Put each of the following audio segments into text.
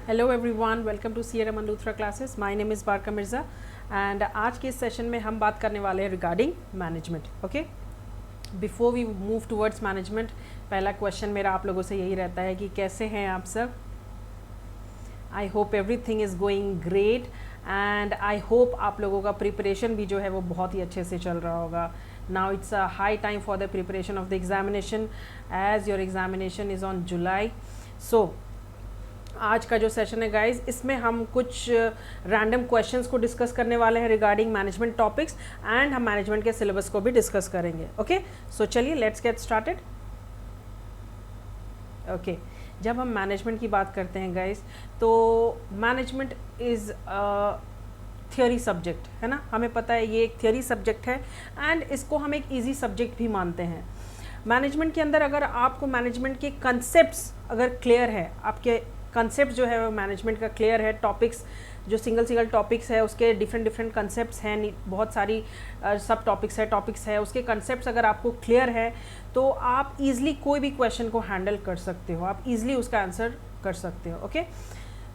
Hello everyone, welcome to CRM Luthra classes. My name is Barka Mirza and आज के इस session में हम बात करने वाले हैं regarding management. Okay, before we move towards management, पहला क्वेश्चन मेरा आप लोगों से यही रहता है कि कैसे हैं आप सब। I hope everything is going great and I hope आप लोगों का प्रिपरेशन भी जो है वो बहुत ही अच्छे से चल रहा होगा। Now it's a high time for the preparation of the examination as your examination is on July. So आज का जो सेशन है गाइज, इसमें हम कुछ रैंडम क्वेश्चंस को डिस्कस करने वाले हैं रिगार्डिंग मैनेजमेंट टॉपिक्स एंड हम मैनेजमेंट के सिलेबस को भी डिस्कस करेंगे। ओके, सो चलिए लेट्स गेट स्टार्टेड। ओके, जब हम मैनेजमेंट की बात करते हैं गाइज, तो मैनेजमेंट इज़ थियोरी सब्जेक्ट है ना। हमें पता है ये एक थियोरी सब्जेक्ट है एंड इसको हम एक ईजी सब्जेक्ट भी मानते हैं। मैनेजमेंट के अंदर अगर आपको मैनेजमेंट के कंसेप्ट्स अगर क्लियर है, आपके कंसेप्ट जो है वो मैनेजमेंट का क्लियर है, टॉपिक्स जो सिंगल टॉपिक्स है उसके डिफरेंट कंसेप्ट्स हैं, बहुत सारी सब टॉपिक्स है, उसके कंसेप्ट्स अगर आपको क्लियर है तो आप इजीली कोई भी क्वेश्चन को हैंडल कर सकते हो, आप इजीली उसका आंसर कर सकते हो। ओके,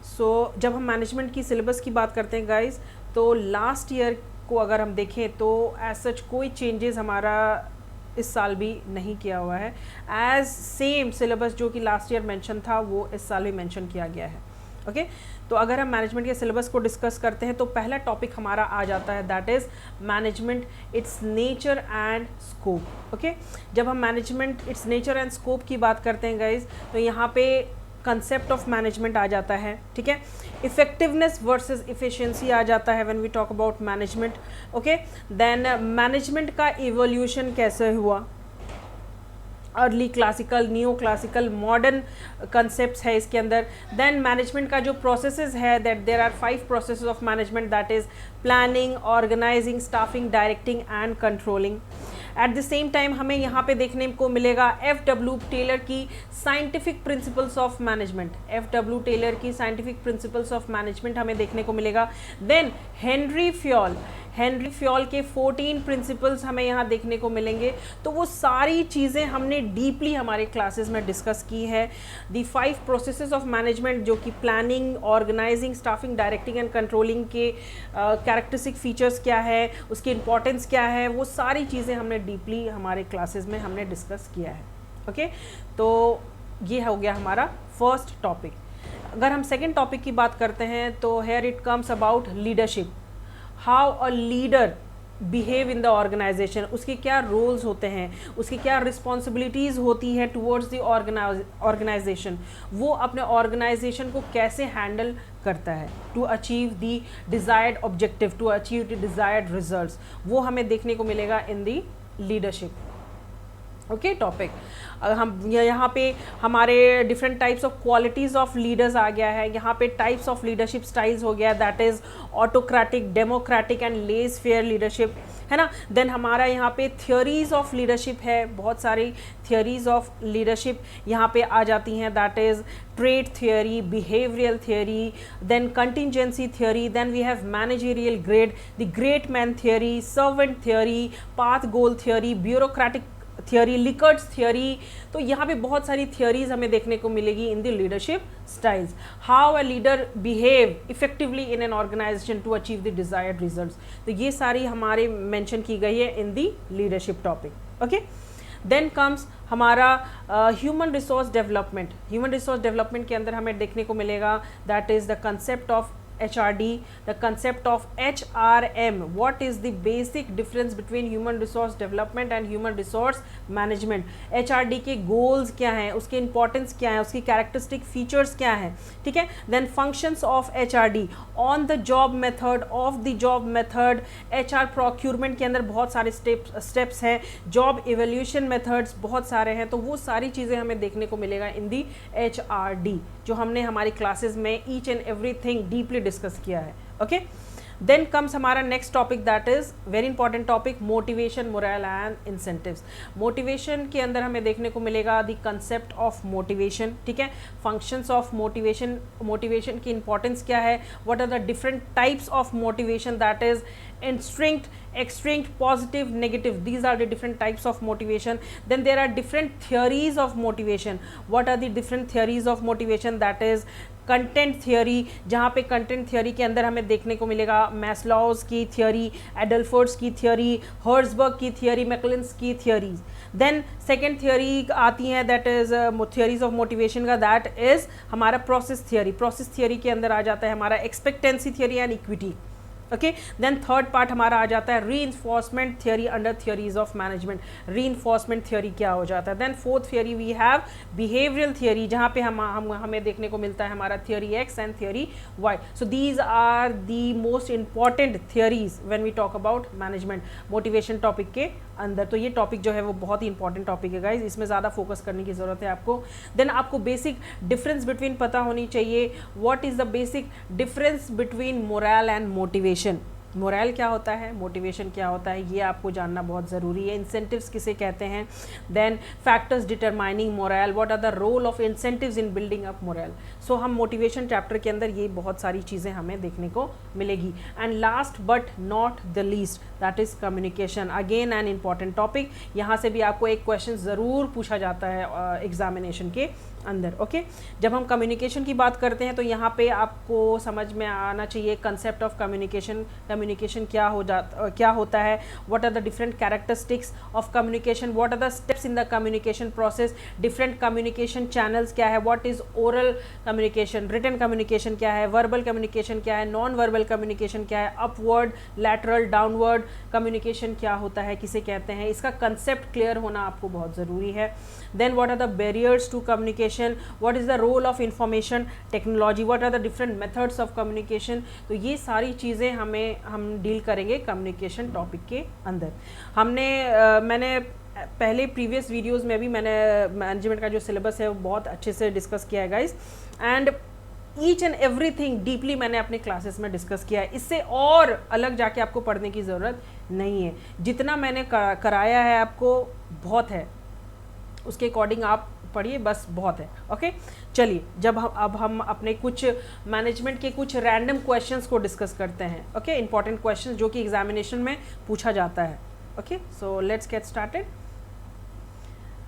सो जब हम मैनेजमेंट की सिलेबस की बात करते हैं गाइज, तो लास्ट ईयर को अगर हम देखें तो एज सच कोई चेंजेस हमारा इस साल भी नहीं किया हुआ है। एज सेम सिलेबस जो कि लास्ट ईयर मेंशन था वो इस साल भी मेंशन किया गया है। ओके, तो अगर हम मैनेजमेंट के सिलेबस को डिस्कस करते हैं तो पहला टॉपिक हमारा आ जाता है, that is management, it's nature and scope. Okay, जब हम management, it's nature and scope की बात करते हैं गाइज, तो यहाँ पे कंसेप्ट ऑफ मैनेजमेंट आ जाता है। ठीक है, इफेक्टिवनेस वर्सेस इफिशिएंसी आ जाता है when we talk about management. Okay, then management का इवोल्यूशन कैसे हुआ, early classical, new classical, modern concepts है इसके अंदर। देन मैनेजमेंट का जो प्रोसेसेस है, that there are 5 processes of management, that is planning, organising, staffing, directing and controlling. At the same time हमें यहाँ पे देखने को मिलेगा FW टेलर की scientific principles of management, FW Taylor की साइंटिफिक प्रिंसिपल्स ऑफ मैनेजमेंट हमें देखने को मिलेगा। देन हेनरी फ्योल के 14 प्रिंसिपल्स हमें यहाँ देखने को मिलेंगे। तो वो सारी चीज़ें हमने डीपली हमारे क्लासेस में डिस्कस की है। दी 5 प्रोसेसेस ऑफ मैनेजमेंट जो कि planning, organising, staffing, directing and controlling के कैरेक्टरिस्टिक फीचर्स क्या है, उसकी इंपॉर्टेंस क्या है, वो सारी चीज़ें हमने डीपली हमारे क्लासेस में हमने डिस्कस किया है। ओके, तो ये हो गया हमारा फर्स्ट टॉपिक। अगर हम सेकेंड टॉपिक की बात करते हैं तो here it comes about leadership, how a leader behave in the organisation, उसके क्या रोल्स होते हैं, उसकी क्या रिस्पॉन्सिबिलिटीज़ होती हैं टुवर्ड्स द ऑर्गेनाइजेशन, वो अपने ऑर्गेनाइजेशन को कैसे हैंडल करता है to achieve the desired objective, to achieve the desired results, वो हमें देखने को मिलेगा in the leadership. Okay, topic हम यहाँ पे हमारे different types of qualities of leaders आ गया है। यहाँ पे टाइप्स ऑफ लीडरशिप स्टाइल्स हो गया, that is autocratic, democratic and less fair leadership, है ना। देन हमारा यहाँ पे थियोरीज ऑफ लीडरशिप है, बहुत सारी थियोरीज ऑफ लीडरशिप यहाँ पे आ जाती हैं, that is trait theory, behavioural theory, then contingency theory, then we have managerial grid, the great man theory, servant theory, path goal theory, bureaucratic theory, Likert's theory. तो यहाँ पे बहुत सारी थियोरीज हमें देखने को मिलेगी in the leadership styles, how a leader behave effectively in an organisation to achieve the desired results. तो ये सारी हमारे मेंशन की गई है in the leadership topic. Okay, then comes हमारा human resource development. Human resource development के अंदर हमें देखने को मिलेगा that is the concept of HRD, the concept of HRM, what is the basic difference between human resource development and human resource management, HRD के goals क्या हैं, उसके importance क्या है, उसकी characteristic features क्या हैं। ठीक है, then functions of HRD, on the job method, off the job method, HR procurement के अंदर बहुत सारे steps हैं, job evaluation methods बहुत सारे हैं, तो वो सारी चीज़ें हमें देखने को मिलेगा इन दी HRD जो हमने हमारी क्लासेस में each and everything deeply discuss किया है। ओके, देन कम्स हमारा next topic, that is very important topic, motivation, morale and incentives. Motivation के अंदर हमें देखने को मिलेगा द कंसेप्ट ऑफ मोटिवेशन। ठीक है, फंक्शंस ऑफ मोटिवेशन, मोटिवेशन की इंपॉर्टेंस क्या है, what are the different types of motivation, that is instinct, extrinsic, positive, negative, these are the different types of motivation. Then there are different theories of motivation. What are the different theories of motivation? That is content theory, जहाँ पे content theory के अंदर हमें देखने को मिलेगा मैस्लॉज की theory, एडल्फोर्ड्स की थियोरी, हर्ट्जबर्ग की थियोरी, मैकलेंस की थियोरीज। देन सेकेंड थियोरी आती है that is theories of motivation का, दैट इज हमारा प्रोसेस थियोरी। प्रोसेस थियोरी के अंदर आ जाता है हमारा expectancy theory and equity. Okay, then third part हमारा आ जाता है reinforcement theory under theories of management. Reinforcement theory क्या हो जाता है? Then fourth theory we have behavioural theory, जहाँ पे हमें देखने को मिलता है हमारा theory X and theory Y. So these are the most important theories when we talk about management motivation topic के अंदर। तो ये टॉपिक जो है वो बहुत ही इंपॉर्टेंट टॉपिक है गाइज, इसमें ज़्यादा फोकस करने की ज़रूरत है आपको। देन आपको बेसिक डिफरेंस बिटवीन पता होनी चाहिए, what is the basic difference between moral and motivation. Moral क्या होता है, मोटिवेशन क्या होता है, ये आपको जानना बहुत ज़रूरी है। इंसेंटिव्स किसे कहते हैं? Then factors determining morale, what are the role of incentives in building up morale. So हम मोटिवेशन चैप्टर के अंदर ये बहुत सारी चीज़ें हमें देखने को मिलेगी। And last but not the least that is communication, again an important topic. यहाँ से भी आपको एक क्वेश्चन ज़रूर पूछा जाता है एग्जामिनेशन के अंदर। ओके, जब हम कम्युनिकेशन की बात करते हैं तो यहाँ पे आपको समझ में आना चाहिए कंसेप्ट ऑफ कम्युनिकेशन। कम्युनिकेशन क्या होता है, what are the different characteristics of communication, what are the steps in the communication process, different communication channels क्या है, what is oral communication, written communication क्या है, वर्बल कम्युनिकेशन क्या है, नॉन वर्बल कम्युनिकेशन क्या है, अपवर्ड, लैटरल, डाउनवर्ड कम्युनिकेशन क्या होता है, किसे कहते हैं, इसका कंसेप्ट क्लियर होना आपको बहुत ज़रूरी है। Then what are the barriers to communication, what is the role of information technology, what are the different methods of communication. तो ये सारी चीज़ें हम डील करेंगे कम्युनिकेशन टॉपिक के अंदर। मैंने पहले प्रीवियस वीडियोस में भी मैंने मैनेजमेंट का जो सिलेबस है वो बहुत अच्छे से डिस्कस किया है guys, and each and everything deeply मैंने अपने क्लासेस में डिस्कस किया है। इससे और अलग जाके आपको पढ़ने की ज़रूरत नहीं है, जितना मैंने कराया है आपको बहुत है, उसके अकॉर्डिंग आप पढ़िए, बस बहुत है। ओके, चलिए अब हम अपने कुछ मैनेजमेंट के कुछ रैंडम क्वेश्चंस को डिस्कस करते हैं। ओके, इंपॉर्टेंट क्वेश्चंस जो कि एग्जामिनेशन में पूछा जाता है। Okay, so let's get started.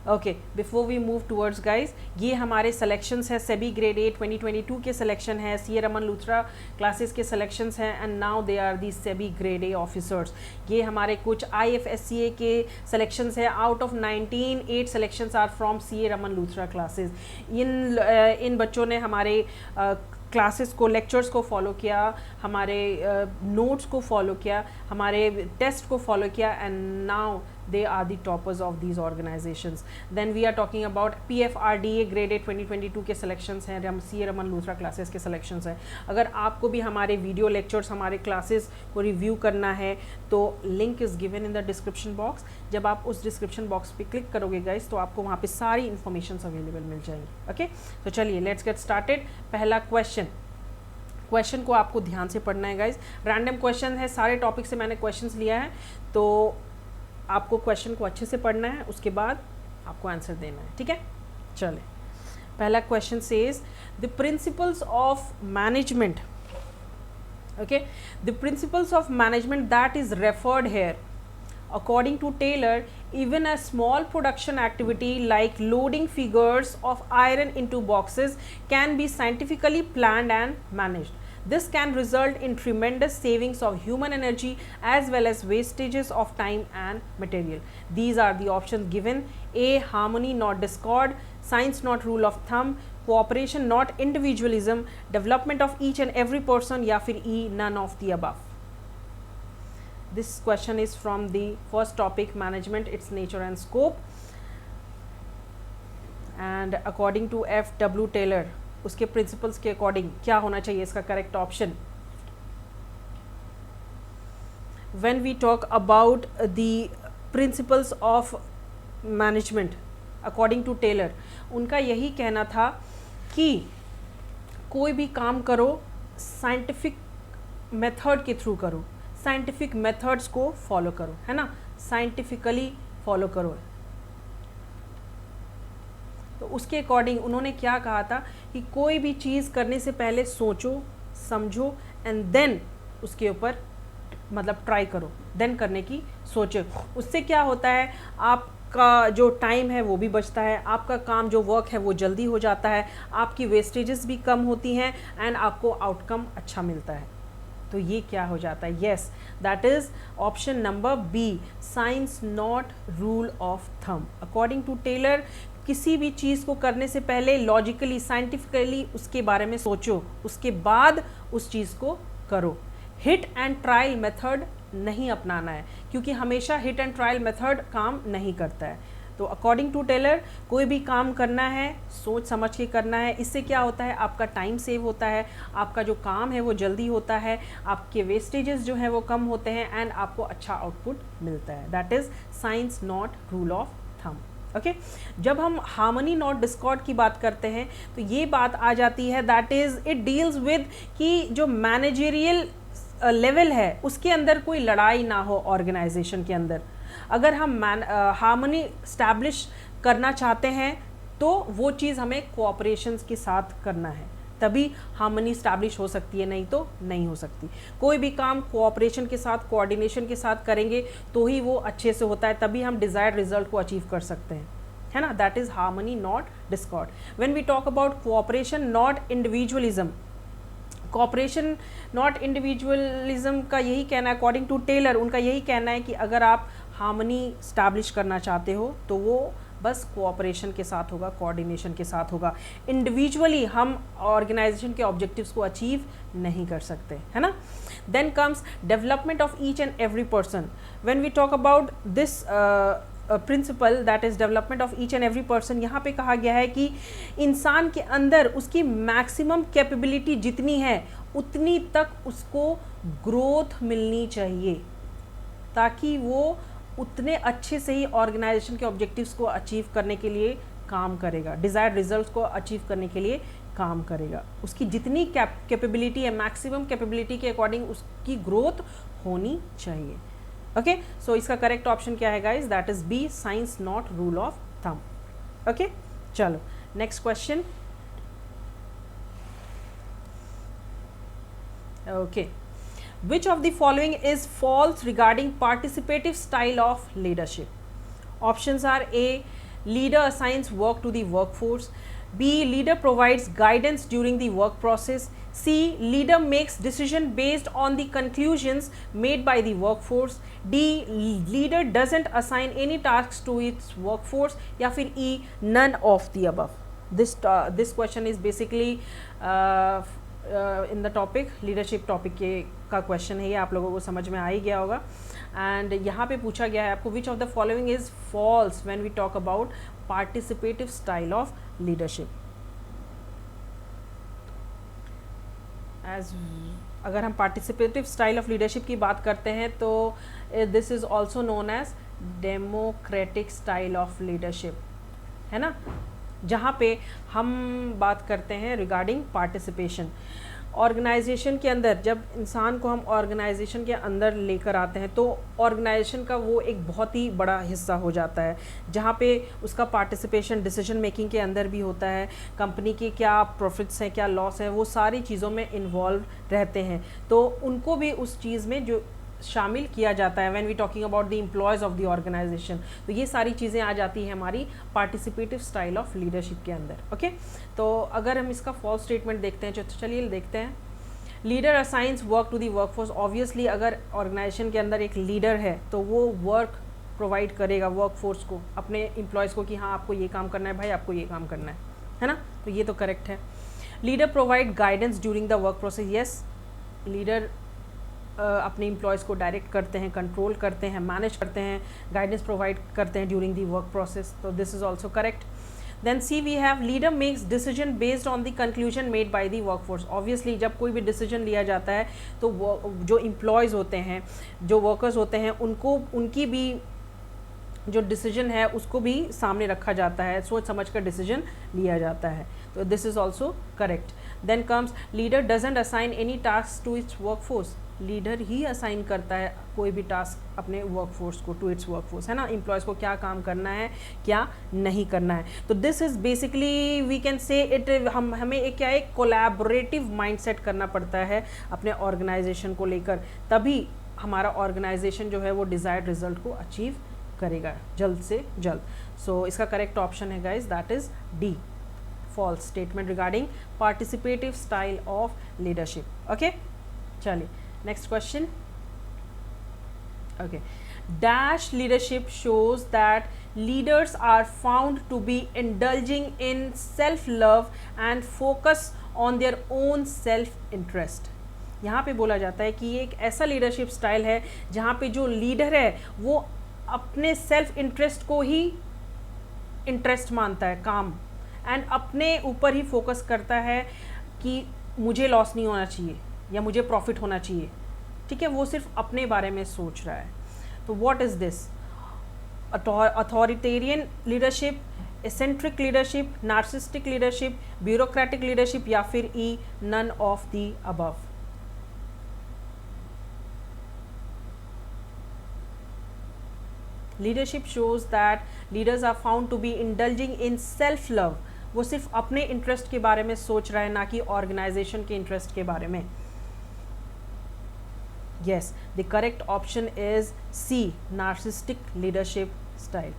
Okay, before we move towards guys, ये हमारे सिलेक्शंस है, सेबी ग्रेड ए 2022 के सिलेक्शन है, सीए रमन लूथरा क्लासेस के सिलेक्शंस हैं, and now they are the SEBI grade A officers. ये हमारे कुछ IFSCA के सिलेक्शंस है, out of 19 8 selections are from CA Raman Luthra classes. इन बच्चों ने हमारे क्लासेस को, लेक्चर्स को फॉलो किया, हमारे नोट्स को फॉलो किया, हमारे टेस्ट को फॉलो किया, and now they are the toppers of these organizations. Then we are talking about PFRDA grade A 2022 के selections हैं, सीए रमन लूथरा क्लासेस के selections हैं। अगर आपको भी हमारे वीडियो लेक्चर्स, हमारे क्लासेस को रिव्यू करना है तो link is given in the description box. जब आप उस डिस्क्रिप्शन बॉक्स पे क्लिक करोगे गाइस तो आपको वहाँ पे सारी इन्फॉर्मेशन अवेलेबल मिल जाएंगी। ओके, तो चलिए लेट्स गेट स्टार्टेड। पहला क्वेश्चन को आपको ध्यान से पढ़ना है गाइस। रैंडम क्वेश्चन है, सारे टॉपिक से मैंने क्वेश्चंस लिया है, तो आपको क्वेश्चन को अच्छे से पढ़ना है, उसके बाद आपको आंसर देना है। ठीक है, चले। पहला question says the principles of management. Okay, the principles of management that is referred here according to Taylor, even a small production activity like loading figures of iron into boxes can be scientifically planned and managed. This can result in tremendous savings of human energy as well as wastages of time and material. These are the options given: A, harmony not discord, science not rule of thumb, cooperation not individualism, development of each and every person, या फिर E, none of the above. This question is from the first topic, management, its nature and scope, and according to F.W. Taylor, उसके principles के according क्या होना चाहिए इसका correct option? When we talk about the principles of management according to Taylor, उनका यही कहना था कि कोई भी काम करो साइंटिफिक मेथड के थ्रू करो, साइंटिफिक मेथड्स को फॉलो करो, है ना, साइंटिफिकली फॉलो करो। तो उसके अकॉर्डिंग उन्होंने क्या कहा था कि कोई भी चीज़ करने से पहले सोचो, समझो, एंड देन उसके ऊपर मतलब ट्राई करो, देन करने की सोचो। उससे क्या होता है, आप आपका जो टाइम है वो भी बचता है, आपका काम जो वर्क है वो जल्दी हो जाता है, आपकी वेस्टेजेस भी कम होती हैं एंड आपको आउटकम अच्छा मिलता है। तो ये क्या हो जाता है? Yes, that is option number B, science not rule of thumb. According to Taylor, किसी भी चीज़ को करने से पहले लॉजिकली, साइंटिफिकली उसके बारे में सोचो, उसके बाद उस चीज़ को करो। हिट एंड ट्रायल मेथड नहीं अपनाना है, क्योंकि हमेशा हिट एंड ट्रायल मेथड काम नहीं करता है। तो अकॉर्डिंग टू टेलर, कोई भी काम करना है सोच समझ के करना है। इससे क्या होता है? आपका टाइम सेव होता है, आपका जो काम है वो जल्दी होता है, आपके वेस्टेजेस जो हैं वो कम होते हैं एंड आपको अच्छा आउटपुट मिलता है। That is science not rule of thumb. Okay, जब हम हार्मनी नॉट डिस्कॉर्ड की बात करते हैं तो ये बात आ जाती है, that is it deals with कि जो मैनेजरियल लेवल है उसके अंदर कोई लड़ाई ना हो ऑर्गेनाइजेशन के अंदर। अगर हम हार्मनी स्टैब्लिश करना चाहते हैं तो वो चीज़ हमें कोऑपरेशन के साथ करना है, तभी हार्मनी स्टैब्लिश हो सकती है, नहीं तो नहीं हो सकती। कोई भी काम कोऑपरेशन के साथ, कोऑर्डिनेशन के साथ करेंगे तो ही वो अच्छे से होता है, तभी हम डिज़ायर्ड रिजल्ट को अचीव कर सकते हैं, है ना। That is harmony not discord. When we talk about cooperation not individualism, cooperation not individualism का यही कहना है, अकॉर्डिंग टू टेलर उनका यही कहना है कि अगर आप हार्मनी स्टैब्लिश करना चाहते हो तो वो बस कोऑपरेशन के साथ होगा, कोऑर्डिनेशन के साथ होगा। इंडिविजुअली हम ऑर्गेनाइजेशन के ऑब्जेक्टिव्स को अचीव नहीं कर सकते, है ना। Then comes development of each and every person. When we talk about this principle, that is development of each and every person, यहाँ पे कहा गया है कि इंसान के अंदर उसकी मैक्सिमम कैपेबिलिटी जितनी है उतनी तक उसको ग्रोथ मिलनी चाहिए, ताकि वो उतने अच्छे से ही ऑर्गेनाइजेशन के ऑब्जेक्टिव्स को अचीव करने के लिए काम करेगा, डिज़ायर्ड रिजल्ट्स को अचीव करने के लिए काम करेगा। उसकी जितनी कैपेबिलिटी है, मैक्सिमम कैपेबिलिटी के अकॉर्डिंग उसकी ग्रोथ होनी चाहिए। ओके, सो इसका करेक्ट ऑप्शन क्या है guys? That is B, science not rule of thumb. Okay, चलो next question. Okay, which of the following is false regarding participative style of leadership? Options are: A, leader assigns work to the workforce; B, leader provides guidance during the work process; C, leader makes decision based on the conclusions made by the workforce; D, leader doesn't assign any tasks to its workforce; या फिर E, none of the above. This question is basically in the topic leadership topic का question है, ये आप लोगों को समझ में आ ही गया होगा। एंड यहाँ पे पूछा गया है आपको, which of the following is false when we talk about participative style of leadership. As अगर हम पार्टिसिपेटिव स्टाइल ऑफ लीडरशिप की बात करते हैं तो this is also known as democratic style of leadership, है ना, जहाँ पे हम बात करते हैं रिगार्डिंग पार्टिसिपेशन। ऑर्गेनाइजेशन के अंदर जब इंसान को हम ऑर्गेनाइजेशन के अंदर लेकर आते हैं तो ऑर्गेनाइजेशन का वो एक बहुत ही बड़ा हिस्सा हो जाता है, जहाँ पे उसका पार्टिसिपेशन डिसीजन मेकिंग के अंदर भी होता है। कंपनी के क्या प्रॉफिट्स हैं, क्या लॉस है, वो सारी चीज़ों में इन्वॉल्व रहते हैं, तो उनको भी उस चीज़ में जो शामिल किया जाता है। When we talking about the employees of the organisation, तो ये सारी चीज़ें आ जाती हैं हमारी पार्टिसिपेटिव स्टाइल ऑफ लीडरशिप के अंदर। ओके, तो अगर हम इसका फॉल्स स्टेटमेंट देखते हैं, तो चलिए देखते हैं। Leader assigns work to the workforce. Obviously अगर ऑर्गेनाइजेशन के अंदर एक लीडर है तो वो वर्क प्रोवाइड करेगा वर्कफोर्स को, अपने एम्प्लॉयज़ को, कि हाँ आपको ये काम करना है भाई, आपको ये काम करना है ना, तो ये तो करेक्ट है। Leader provide guidance during the work process. Yes, leader अपने एम्प्लॉयज़ को डायरेक्ट करते हैं, कंट्रोल करते हैं, मैनेज करते हैं, गाइडेंस प्रोवाइड करते हैं ड्यूरिंग दी वर्क प्रोसेस, तो this is also correct. Then C we have leader makes decision based on the conclusion made by the workforce. Obviously जब कोई भी डिसीजन लिया जाता है तो वो जो एम्प्लॉयज़ होते हैं, जो वर्कर्स होते हैं, उनको उनकी भी जो डिसीजन है उसको भी सामने रखा जाता है, सोच समझ कर डिसीजन लिया जाता है, तो this is also correct. Then comes leader doesn't assign any task to its workforce. Leader ही असाइन करता है कोई भी टास्क अपने वर्कफोर्स को, टू इट्स वर्कफोर्स, है ना, एम्प्लॉयज़ को क्या काम करना है, क्या नहीं करना है। तो this is basically we can say it, हमें एक क्या है, कोलैबोरेटिव माइंडसेट करना पड़ता है अपने ऑर्गेनाइजेशन को लेकर, तभी हमारा ऑर्गेनाइजेशन जो है वो डिज़ायर्ड रिजल्ट को अचीव करेगा जल्द से जल्द। सो इसका करेक्ट ऑप्शन है guys that is D, false statement regarding participative style of leadership. Okay, चलिए next question. Okay, dash leadership shows that leaders are found to be indulging in self love and focus on their own self interest। यहाँ पे बोला जाता है कि ये एक ऐसा लीडरशिप स्टाइल है जहाँ पे जो लीडर है वो अपने सेल्फ इंटरेस्ट को ही इंटरेस्ट मानता है, काम, एंड अपने ऊपर ही फोकस करता है कि मुझे लॉस नहीं होना चाहिए या मुझे प्रॉफिट होना चाहिए। ठीक है, वो सिर्फ अपने बारे में सोच रहा है। तो what is this? Authoritarian leadership, eccentric leadership, narcissistic leadership, bureaucratic leadership, या फिर E none of the above? Leadership shows that leaders are found to be indulging in self love. वो सिर्फ अपने इंटरेस्ट के बारे में सोच रहा है, ना कि ऑर्गेनाइजेशन के इंटरेस्ट के बारे में। Yes, the correct option is C, narcissistic leadership style.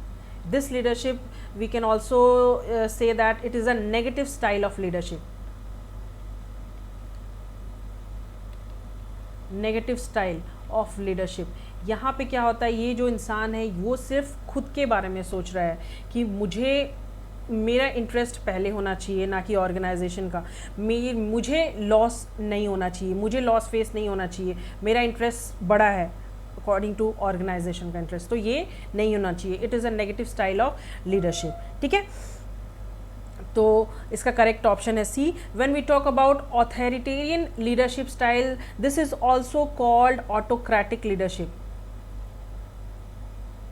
This leadership, we can also say that it is a negative style of leadership. Negative style of leadership. यहाँ पे क्या होता है, ये जो इंसान है वो सिर्फ खुद के बारे में सोच रहा है कि मुझे मेरा इंटरेस्ट पहले होना चाहिए, ना कि ऑर्गेनाइजेशन का। मुझे लॉस नहीं होना चाहिए, मुझे लॉस फेस नहीं होना चाहिए, मेरा इंटरेस्ट बड़ा है अकॉर्डिंग टू ऑर्गेनाइजेशन का इंटरेस्ट, तो ये नहीं होना चाहिए। It is a negative style of leadership. ठीक है, तो इसका करेक्ट ऑप्शन है C. When we talk about authoritarian leadership style, this is also called autocratic leadership,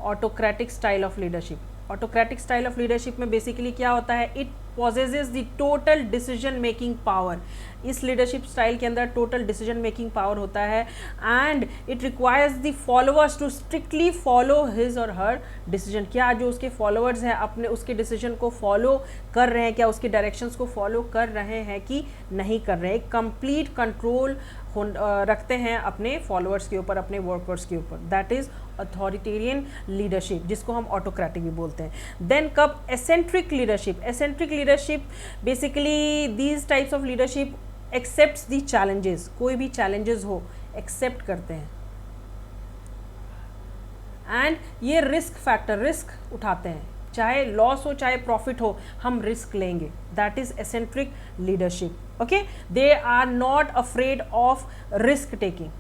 autocratic style of leadership. Autocratic style of leadership में basically क्या होता है, it possesses the total decision making power. इस leadership style के अंदर total decision making power होता है, and it requires the followers to strictly follow his और हर डिसीजन। क्या जो उसके फॉलोअर्स हैं अपने उसके डिसीजन को फॉलो कर रहे हैं, क्या उसके डायरेक्शंस को फॉलो कर रहे हैं कि नहीं कर रहे हैं। कंप्लीट कंट्रोल रखते हैं अपने फॉलोअर्स के ऊपर, अपने वर्कर्स के ऊपर। दैट इज अथॉरिटेरियन लीडरशिप, जिसको हम ऑटोक्रेटिक भी बोलते हैं। देन कब eccentric leadership. Eccentric leadership basically these types of leadership accepts the challenges, कोई भी चैलेंजेस हो एक्सेप्ट करते हैं, एंड ये रिस्क फैक्टर, रिस्क उठाते हैं, चाहे लॉस हो चाहे प्रॉफिट हो, हम रिस्क लेंगे। That is eccentric leadership. Okay, they are not afraid of risk taking.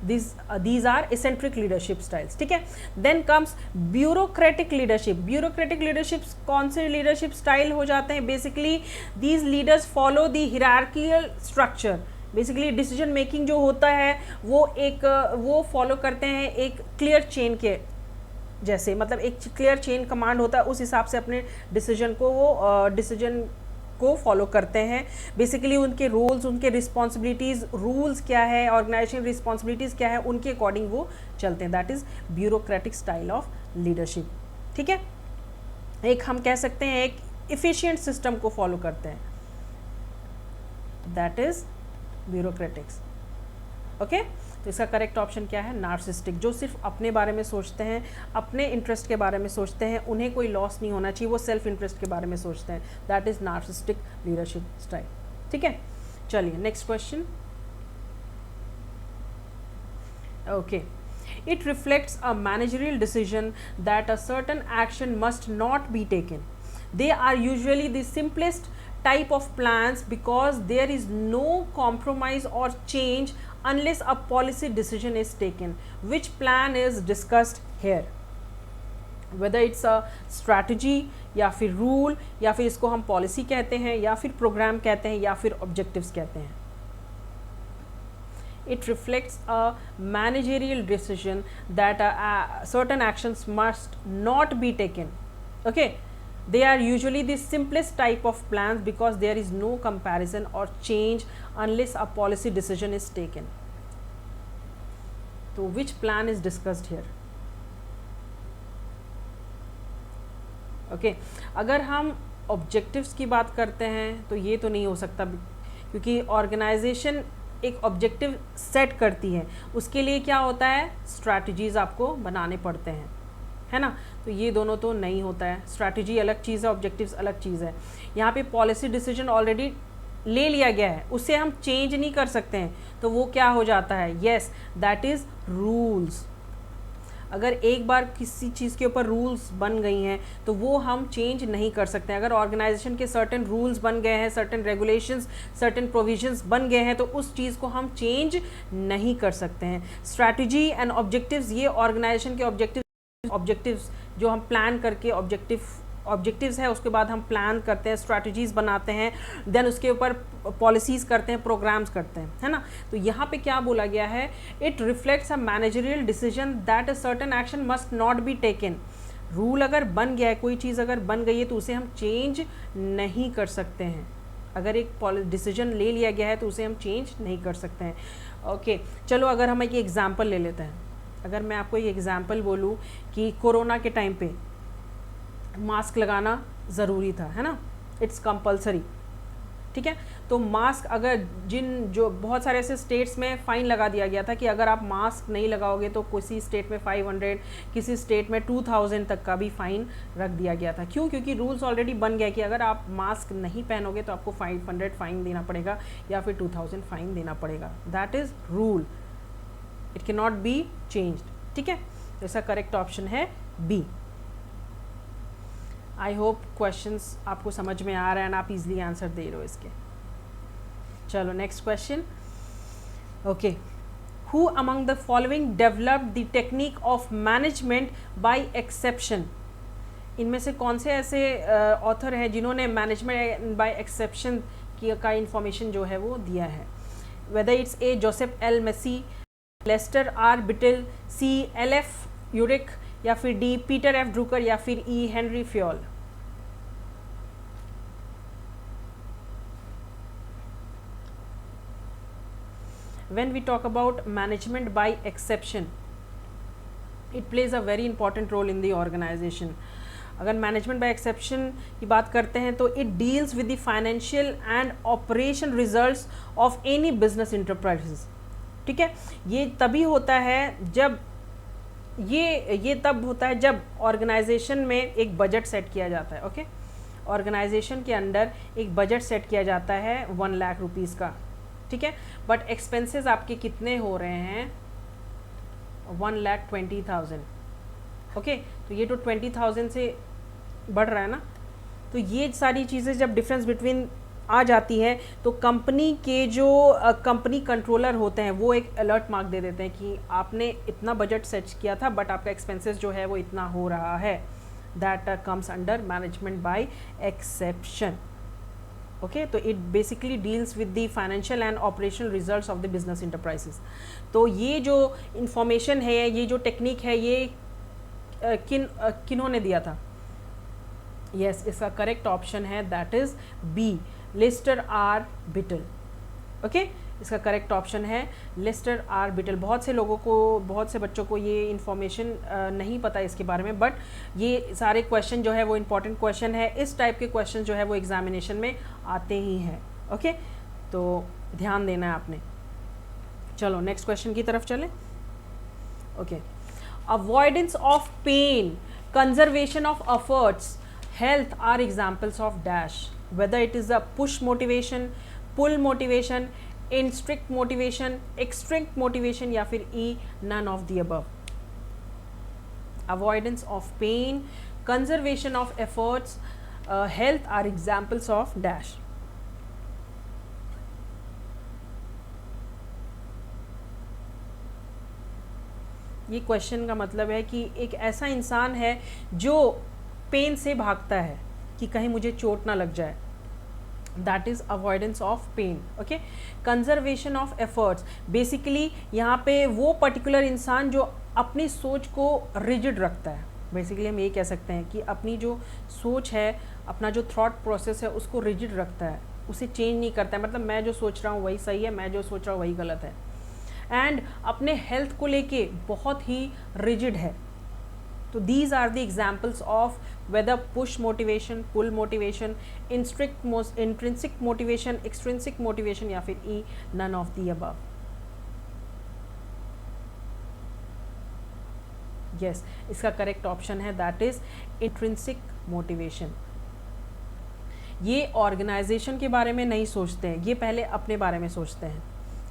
these are eccentric leadership styles। ठीक है, then comes bureaucratic leadership। bureaucratic leadership कौन से leadership style हो जाते हैं? basically these leaders follow the hierarchical structure। Basically decision making जो होता है वो फॉलो करते हैं एक क्लियर चेन के जैसे, मतलब एक क्लियर चेन कमांड होता है, उस हिसाब से अपने डिसीजन को फॉलो करते हैं। बेसिकली उनके रोल्स, उनके रिस्पॉन्सिबिलिटीज़, रूल्स क्या है, ऑर्गेनाइजेशन रिस्पॉन्सिबिलिटीज़ क्या है, उनके अकॉर्डिंग वो चलते हैं। That is bureaucratic style of leadership. ठीक है, एक हम कह सकते हैं एक इफिशिएंट सिस्टम को फॉलो करते हैं। That is ब्यूरोक्रेटिक्स। ओके, तो इसका करेक्ट ऑप्शन क्या है? नार्सिस्टिक। जो सिर्फ अपने बारे में सोचते हैं, अपने इंटरेस्ट के बारे में सोचते हैं, उन्हें कोई लॉस नहीं होना चाहिए, वो सेल्फ इंटरेस्ट के बारे में सोचते हैं। That is narcissistic leadership style. ठीक है, चलिए next question. Okay, it reflects a managerial decision that a certain action must not be taken. They are usually the simplest type of plans because there is no compromise or change unless a policy decision is taken. Which plan is discussed here? Whether it's a strategy या फिर rule या फिर इसको हम policy कहते हैं या फिर program कहते हैं या फिर objectives कहते हैं। It reflects a managerial decision that certain actions must not be taken. Okay, they are usually the simplest type of plans because there is no comparison or change unless a policy decision is taken. So which plan is discussed here? Okay, अगर हम objectives की बात करते हैं तो ये तो नहीं हो सकता, क्योंकि organization एक ऑब्जेक्टिव सेट करती है, उसके लिए क्या होता है, स्ट्रैटेजीज आपको बनाने पड़ते हैं। है ना। तो ये दोनों तो नहीं होता है, स्ट्रैटेजी अलग चीज़ है, ऑब्जेक्टिव्स अलग चीज़ है। यहाँ पे पॉलिसी डिसीजन ऑलरेडी ले लिया गया है, उसे हम चेंज नहीं कर सकते हैं, तो वो क्या हो जाता है, येस दैट इज़ रूल्स। अगर एक बार किसी चीज़ के ऊपर रूल्स बन गई हैं तो वो हम चेंज नहीं कर सकते हैं। अगर ऑर्गेनाइजेशन के सर्टेन रूल्स बन गए हैं, सर्टेन रेगुलेशंस, सर्टेन प्रोविजंस बन गए हैं, तो उस चीज़ को हम चेंज नहीं कर सकते हैं। स्ट्रैटेजी एंड ऑब्जेक्टिव्स, ये ऑर्गेनाइजेशन के ऑब्जेक्टिव्स जो हम प्लान करके ऑब्जेक्टिव्स है, उसके बाद हम प्लान करते हैं, स्ट्रैटेजीज बनाते हैं, देन उसके ऊपर पॉलिसीज़ करते हैं, प्रोग्राम्स करते हैं, है ना। तो यहाँ पे क्या बोला गया है, it reflects a managerial decision that a certain action must not be taken. Rule अगर बन गया है, कोई चीज़ अगर बन गई है, तो उसे हम चेंज नहीं कर सकते हैं। अगर एक डिसीजन ले लिया गया है तो उसे हम चेंज नहीं कर सकते हैं। ओके, चलो अगर हम एक एग्जाम्पल ले लेते हैं। अगर मैं आपको एक एग्जाम्पल बोलूँ कि कोरोना के टाइम पे मास्क लगाना ज़रूरी था, है ना, इट्स कंपलसरी, ठीक है। तो मास्क अगर जो बहुत सारे ऐसे स्टेट्स में फ़ाइन लगा दिया गया था कि अगर आप मास्क नहीं लगाओगे तो किसी स्टेट में 500, किसी स्टेट में 2000 तक का भी फ़ाइन रख दिया गया था। क्यों? क्योंकि रूल्स ऑलरेडी बन गया कि अगर आप मास्क नहीं पहनोगे तो आपको 500 फ़ाइन देना पड़ेगा या फिर 2000 फ़ाइन देना पड़ेगा। That is rule, it can not be changed, ठीक है। इसका करेक्ट ऑप्शन है बी। आई होप क्वेश्चंस आपको समझ में आ रहा है ना, आप इजीली आंसर दे रहे हो इसके। चलो next question. Okay, who among the following developed the technique of management by exception. इनमें से कौन से ऐसे ऑथर हैं जिन्होंने मैनेजमेंट बाय एक्सेप्शन का इंफॉर्मेशन जो है वो दिया है। Whether it's a Joseph L Massie, Lester R Bittel, C L F Urwick, या फिर डी पीटर एफ ड्रूकर, या फिर E Henri Fayol. When we talk about management by exception, it plays a very important role in the organization. अगर management by exception की बात करते हैं तो it deals with the financial and operation results of any business enterprises, ठीक है। ये तभी होता है जब ये तब होता है जब ऑर्गेनाइजेशन में एक बजट सेट किया जाता है। ओके, ऑर्गेनाइजेशन के अंदर एक बजट सेट किया जाता है 1 लाख रुपीज़ का, ठीक है। बट एक्सपेंसेस आपके कितने हो रहे हैं, 1,20,000। ओके, तो ये तो 20,000 से बढ़ रहा है ना। तो ये सारी चीज़ें जब डिफरेंस बिटवीन आ जाती है तो कंपनी के जो कंपनी कंट्रोलर होते हैं वो एक अलर्ट मार्क दे देते हैं कि आपने इतना बजट सेट किया था बट आपका एक्सपेंसेस जो है वो इतना हो रहा है। That comes under management by exception. Okay, तो it basically deals with the financial and operational results of the business enterprises. तो ये जो इंफॉर्मेशन है, ये जो टेक्निक है, ये किन्होंने दिया था? यस, इसका करेक्ट ऑप्शन है that is B, Lester R Bittel. Okay, इसका करेक्ट ऑप्शन है लिस्टर आर बिटल। बहुत से लोगों को, बहुत से बच्चों को ये इन्फॉर्मेशन नहीं पता इसके बारे में, बट ये सारे क्वेश्चन जो है वो इम्पॉर्टेंट क्वेश्चन है। इस टाइप के क्वेश्चन जो है वो एग्जामिनेशन में आते ही हैं। ओके, तो ध्यान देना है आपने। चलो नेक्स्ट क्वेश्चन की तरफ चलें। Okay, avoidance of pain, conservation of efforts, health are examples of dash. Whether it is a push motivation, pull motivation, intrinsic motivation, extrinsic motivation, या फिर E, none of the above. Avoidance of pain, conservation of efforts, health are examples of dash. ये question का मतलब है कि एक ऐसा इंसान है जो पेन से भागता है कि कहीं मुझे चोट ना लग जाए। That is avoidance of pain. Okay, conservation of efforts, basically यहाँ पे वो पर्टिकुलर इंसान जो अपनी सोच को रिजिड रखता है। बेसिकली हम ये कह सकते हैं कि अपनी जो सोच है, अपना जो थॉट प्रोसेस है, उसको रिजिड रखता है, उसे चेंज नहीं करता है। मतलब मैं जो सोच रहा हूँ वही सही है, मैं जो सोच रहा हूँ वही गलत है। एंड अपने हेल्थ को लेके बहुत ही रिजिड है। तो these are the examples of whether push motivation, pull motivation, intrinsic motivation, extrinsic motivation, या फिर E, none of the above. Yes, इसका करेक्ट ऑप्शन है दैट इज इंट्रिंसिक मोटिवेशन। ये ऑर्गेनाइजेशन के बारे में नहीं सोचते हैं, ये पहले अपने बारे में सोचते हैं,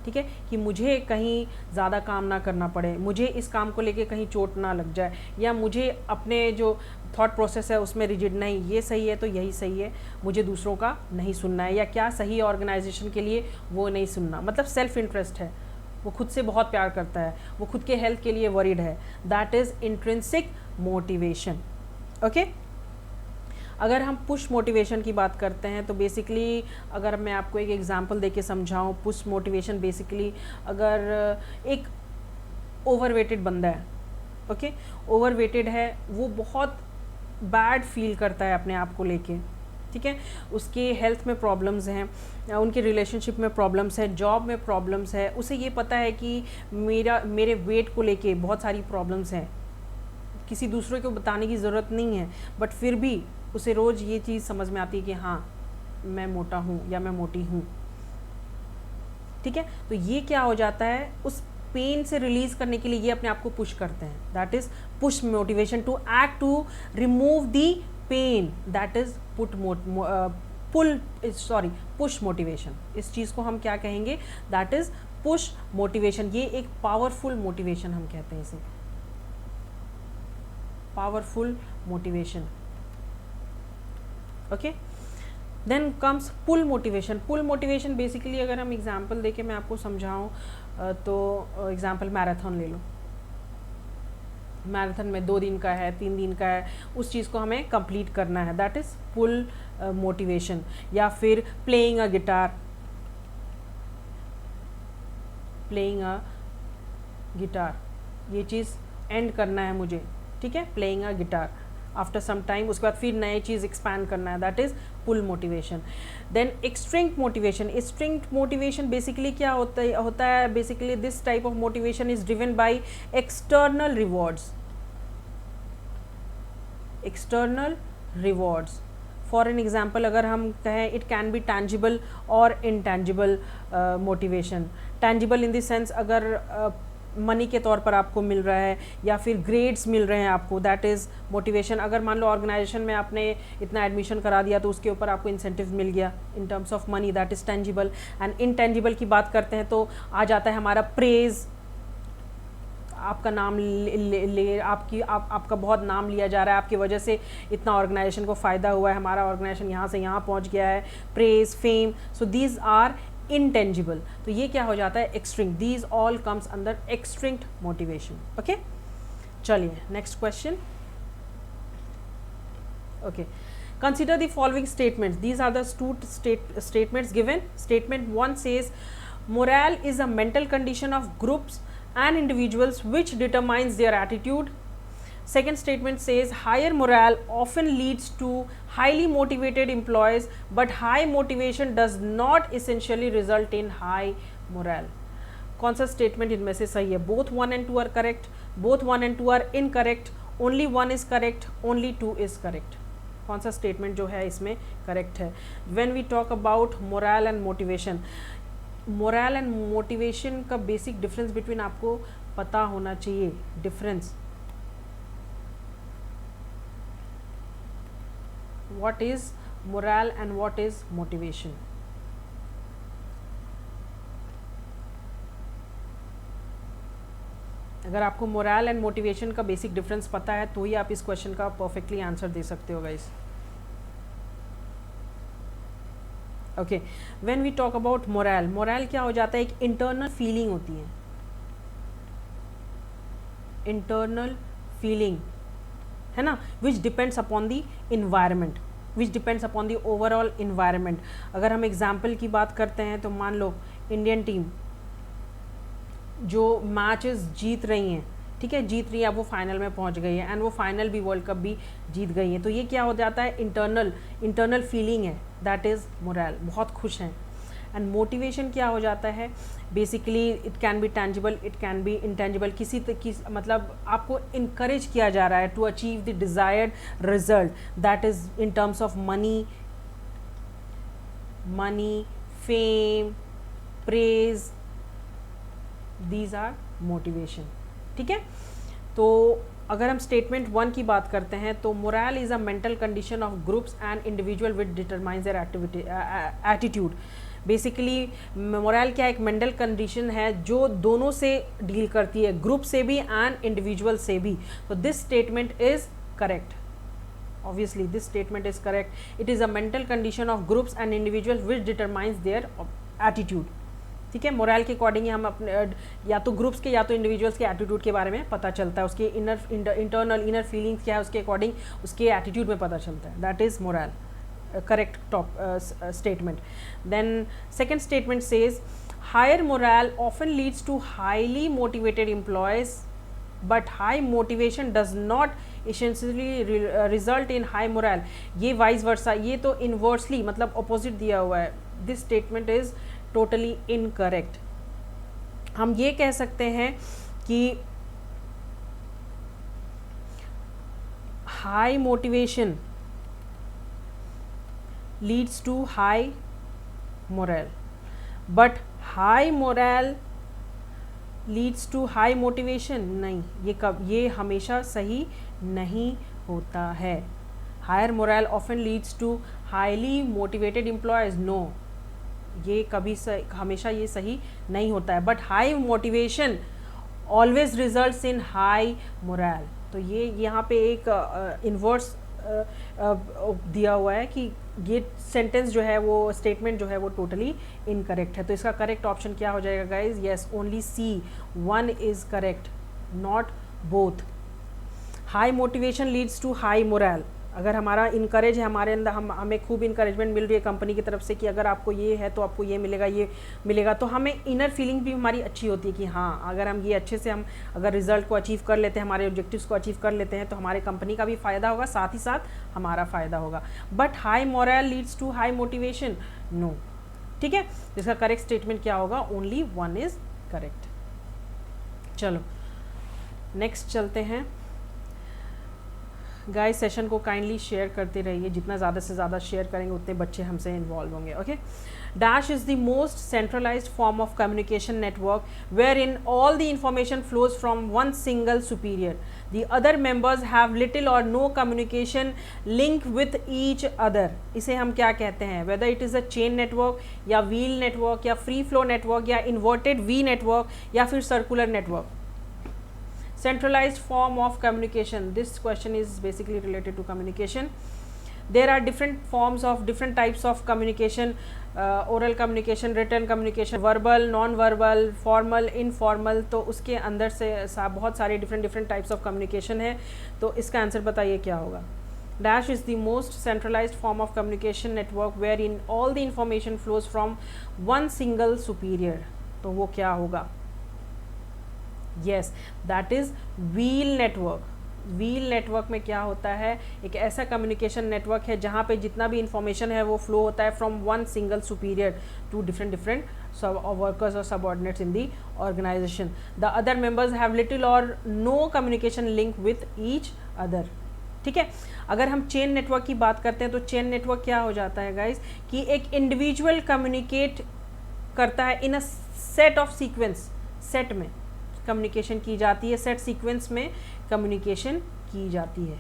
ठीक है, कि मुझे कहीं ज़्यादा काम ना करना पड़े, मुझे इस काम को लेके कहीं चोट ना लग जाए, या मुझे अपने जो थॉट प्रोसेस है उसमें रिजिड नहीं, ये सही है तो यही सही है, मुझे दूसरों का नहीं सुनना है, या क्या सही ऑर्गेनाइजेशन के लिए वो नहीं सुनना। मतलब सेल्फ इंटरेस्ट है, वो खुद से बहुत प्यार करता है, वो खुद के हेल्थ के लिए वरीड है, that is intrinsic motivation. Okay, अगर हम पुश मोटिवेशन की बात करते हैं तो बेसिकली अगर मैं आपको एक एग्जांपल देके समझाऊं, पुश मोटिवेशन बेसिकली अगर एक ओवरवेटेड बंदा है, ओके, ओवरवेटेड है, वो बहुत बैड फील करता है अपने आप को लेके, ठीक है, उसके हेल्थ में प्रॉब्लम्स हैं, उनके रिलेशनशिप में प्रॉब्लम्स हैं, जॉब में प्रॉब्लम्स है, उसे ये पता है कि मेरे वेट को लेके बहुत सारी प्रॉब्लम्स हैं, किसी दूसरे को बताने की ज़रूरत नहीं है, बट फिर भी उसे रोज़ ये चीज़ समझ में आती है कि हाँ मैं मोटा हूँ या मैं मोटी हूँ, ठीक है। तो ये क्या हो जाता है, उस पेन से रिलीज करने के लिए ये अपने आप को पुश करते हैं, that is push motivation, to act to remove the pain, that is push motivation. इस चीज़ को हम क्या कहेंगे, दैट इज पुश मोटिवेशन। ये एक पावरफुल मोटिवेशन हम कहते हैं इसे, powerful motivation. Okay, then comes pull motivation. Pull motivation basically अगर हम एग्जांपल देके मैं आपको समझाऊं तो एग्जांपल मैराथन ले लो, मैराथन में 2 दिन का है, 3 दिन का है, उस चीज़ को हमें कंप्लीट करना है, दैट इज़ पुल मोटिवेशन। या फिर प्लेइंग अ गिटार, ये चीज़ एंड करना है मुझे, ठीक है, playing a guitar after some time, उसके बाद फिर नई चीज़ एक्सपैंड करना है, that is pull motivation. Then extrinsic motivation. Extrinsic motivation basically क्या होता है basically this type of motivation is driven by external rewards. For an example अगर हम कहें, इट कैन बी टैंजिबल और intangible motivation. Tangible in the sense अगर money के तौर पर आपको मिल रहा है या फिर ग्रेड्स मिल रहे हैं आपको, दैट इज़ मोटिवेशन। अगर मान लो ऑर्गेनाइजेशन में आपने इतना एडमिशन करा दिया तो उसके ऊपर आपको इंसेंटिव मिल गया इन terms of money, that is tangible. And intangible की बात करते हैं तो आ जाता है हमारा प्रेज, आपका नाम आपका बहुत नाम लिया जा रहा है, आपकी वजह से इतना ऑर्गेनाइजेशन को फ़ायदा हुआ है, हमारा ऑर्गेनाइजेशन यहाँ से यहाँ पहुँच गया है, praise, fame, so these are intangible. तो ये क्या हो जाता है, extrinsic, these all comes under extrinsic motivation. Okay, चलिए next question. Okay, consider the following statements. These are the two statements given. Statement 1 says morale is a mental condition of groups and individuals which determines their attitude. Second statement says higher morale often leads to highly motivated employees, but high motivation does not essentially result in high morale. कौन सा statement इनमें से सही है? Both 1 and 2 are correct, both 1 and 2 are incorrect, only 1 is correct, only 2 is correct. कौन सा statement जो है इसमें करेक्ट है? When we talk about morale and motivation, morale and motivation का बेसिक डिफरेंस बिटवीन आपको पता होना चाहिए। Difference, what is morale and what is motivation? अगर आपको मोरल एंड मोटिवेशन का बेसिक डिफरेंस पता है तो ही आप इस क्वेश्चन का परफेक्टली आंसर दे सकते हो guys. Okay, when we talk about morale, morale क्या हो जाता है, एक इंटरनल फीलिंग होती है, इंटरनल फीलिंग है ना, which depends upon the environment, which depends upon the overall environment. अगर हम एग्जाम्पल की बात करते हैं तो मान लो इंडियन टीम जो मैचेस जीत रही हैं, ठीक है, जीत रही है, अब वो फाइनल में पहुंच गई है एंड वो फाइनल भी वर्ल्ड कप भी जीत गई है, तो ये क्या हो जाता है, इंटरनल फीलिंग है, दैट इज़ मोरल, बहुत खुश हैं। एंड मोटिवेशन क्या हो जाता है, basically it can be tangible, it can be intangible, मतलब आपको इनकरेज किया जा रहा है to achieve the desired result, that is in terms of money, fame, praise, these are motivation. ठीक है, तो अगर हम स्टेटमेंट 1 की बात करते हैं तो moral is a mental condition of groups and individual which determines there activity attitude. Basically moral क्या एक मेंटल कंडीशन है जो दोनों से डील करती है, ग्रुप से भी एंड इंडिविजुअल से भी। तो this statement is correct, obviously this statement is correct. It is a mental condition of groups and individuals which determines their attitude. ठीक है, मोरल के अकॉर्डिंग ही हम अपने या तो ग्रुप्स के या तो इंडिविजुअल्स के एटीट्यूड के बारे में पता चलता है, उसके इंटरनल इनर फीलिंग्स क्या है उसके अकॉर्डिंग उसके एटीट्यूड में पता चलता है। That is morale, correct top statement. Then second statement says higher morale often leads to highly motivated employees but high motivation does not essentially result in high morale। ये vice versa, ये तो inversely मतलब opposite दिया हुआ है। This statement is totally incorrect. हम ये कह सकते हैं कि high motivation leads to high morale but high morale leads to high motivation. नहीं, ये हमेशा सही नहीं होता है। Higher morale often leads to highly motivated employees, no, ये कभी हमेशा ये सही नहीं होता है। But high motivation always results in high morale. तो ये यहाँ पे एक इन्वर्स दिया हुआ है कि ये सेंटेंस जो है वो स्टेटमेंट जो है वो टोटली इनकरेक्ट है। तो इसका करेक्ट ऑप्शन क्या हो जाएगा guys? Yes, only C, 1 is correct, not both. High motivation leads to high morale. अगर हमारा इनकरेज है, हमारे अंदर हमें खूब इनकरेजमेंट मिल रही है कंपनी की तरफ से कि अगर आपको ये है तो आपको ये मिलेगा, तो हमें इनर फीलिंग भी हमारी अच्छी होती है कि हाँ, अगर हम ये अच्छे से हम अगर रिजल्ट को अचीव कर लेते हैं, हमारे ऑब्जेक्टिव्स को अचीव कर लेते हैं तो हमारे कंपनी का भी फ़ायदा होगा, साथ ही साथ हमारा फ़ायदा होगा। But high morale leads to high motivation, no. ठीक है, इसका करेक्ट स्टेटमेंट क्या होगा? Only 1 is correct. चलो नेक्स्ट चलते हैं। गाइस सेशन को काइंडली शेयर करते रहिए, जितना ज़्यादा से ज़्यादा शेयर करेंगे उतने बच्चे हमसे इन्वॉल्व होंगे। Okay, dash is the most centralised form of communication network wherein all the information flows from one single superior. The other members have little or no communication link with each other. इसे हम क्या कहते हैं? Whether it is a chain network या wheel network या free flow network या inverted V network या फिर circular network. Centralized form of communication, this question is basically related to communication. There are different forms of different types of communication, oral communication, written communication, verbal, non-verbal, formal, informal। तो उसके अंदर से बहुत सारे different types of communication है। तो इसका answer बताइए क्या होगा? Dash is the most centralized form of communication network wherein all the information flows from one single superior। तो वो क्या होगा? Yes, that is wheel network। Wheel network में क्या होता है? एक ऐसा कम्युनिकेशन नेटवर्क है जहाँ पे जितना भी इंफॉर्मेशन है वो फ्लो होता है from one single superior to different workers और subordinates in the organisation. The other members have little or no communication link with each other. ठीक है, अगर हम चेन नेटवर्क की बात करते हैं तो चेन नेटवर्क क्या हो जाता है गाइज कि एक इंडिविजुअल कम्युनिकेट करता है in a set of sequence, set में कम्युनिकेशन की जाती है, सेट सीक्वेंस में कम्युनिकेशन की जाती है।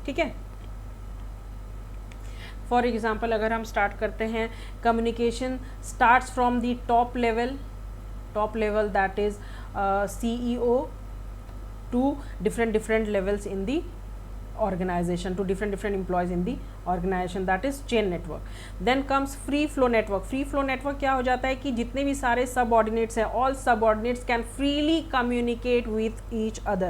ठीक है, फॉर एग्जांपल अगर हम स्टार्ट करते हैं, communication starts from the top level that is CEO to different levels in the organization, to different employees in the organization, that is chain network. Then comes free flow network। free flow network क्या हो जाता है कि जितने भी सारे subordinates हैं, all subordinates can freely communicate with each other।